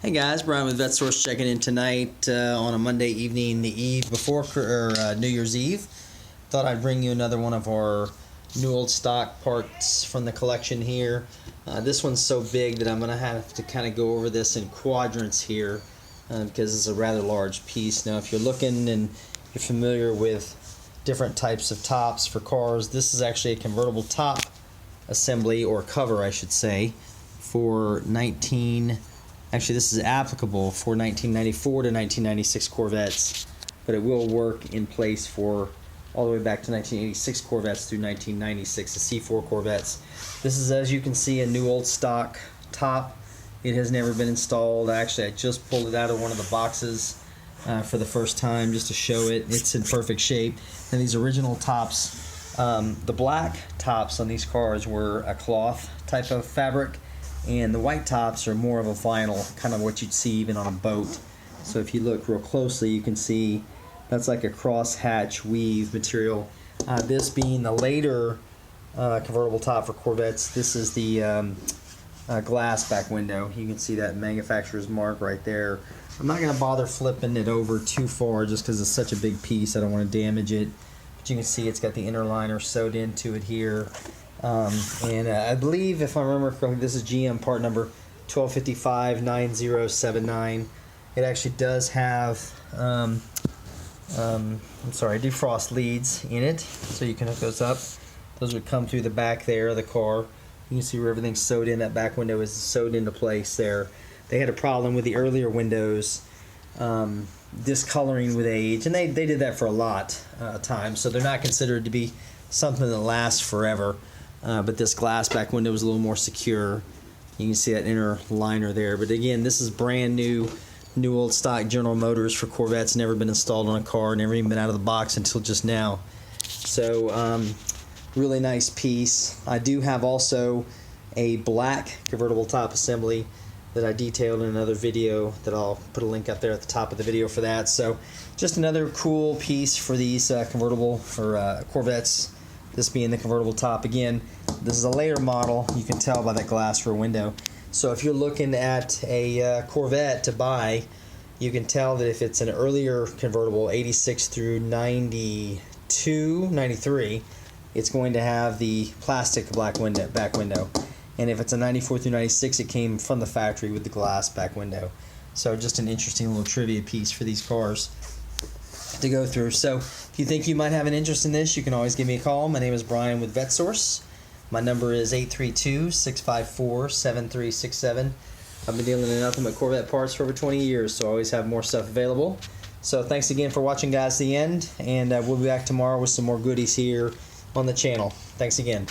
Hey guys, Brian with VetteSource checking in tonight on a Monday evening, the eve before New Year's Eve. Thought I'd bring you another one of our new old stock parts from the collection here. This one's so big that I'm going to have to kind of go over this in quadrants here because it's a rather large piece. Now if you're looking and you're familiar with different types of tops for cars, this is actually a convertible top assembly, or cover I should say, for Actually, this is applicable for 1994 to 1996 Corvettes, but it will work in place for all the way back to 1986 Corvettes through 1996, the C4 Corvettes. This is, as you can see, a new old stock top. It has never been installed. Actually, I just pulled it out of one of the boxes for the first time just to show it. It's in perfect shape. And these original tops, the black tops on these cars were a cloth type of fabric, and the white tops are more of a vinyl, kind of what you'd see even on a boat. So if you look real closely, you can see that's like a cross-hatch weave material. This being the later convertible top for Corvettes, this is the glass back window. You can see that manufacturer's mark right there. I'm not going to bother flipping it over too far just because it's such a big piece. I don't want to damage it. But you can see it's got the inner liner sewed into it here. I believe, if I remember correctly, this is GM part number 12559079. It actually does have defrost leads in it, so you can hook those up. Those would come through the back there of the car. You can see where everything's sewed in. That back window is sewed into place there. They had a problem with the earlier windows discoloring with age, and they did that for a lot of times, so they're not considered to be something that lasts forever. But this glass back window is a little more secure. You can see that inner liner there. But again, this is brand new old stock General Motors for Corvettes. Never been installed on a car, never even been out of the box until just now. So really nice piece. I do have also a black convertible top assembly that I detailed in another video that I'll put a link up there at the top of the video for that. So just another cool piece for these convertible for Corvettes. This being the convertible top. Again, this is a later model. You can tell by that glass rear window. So if you're looking at a Corvette to buy, you can tell that if it's an earlier convertible, 86 through 92, 93, it's going to have the plastic back window. And if it's a 94 through 96, it came from the factory with the glass back window. So just an interesting little trivia piece for these cars to go through. So if you think you might have an interest in this, you can always give me a call. My name is Brian with VetteSource. My number is 832-654-7367. I've been dealing in nothing but Corvette parts for over 20 years, so I always have more stuff available. So thanks again for watching, guys, to the end, and we'll be back tomorrow with some more goodies here on the channel. Thanks again.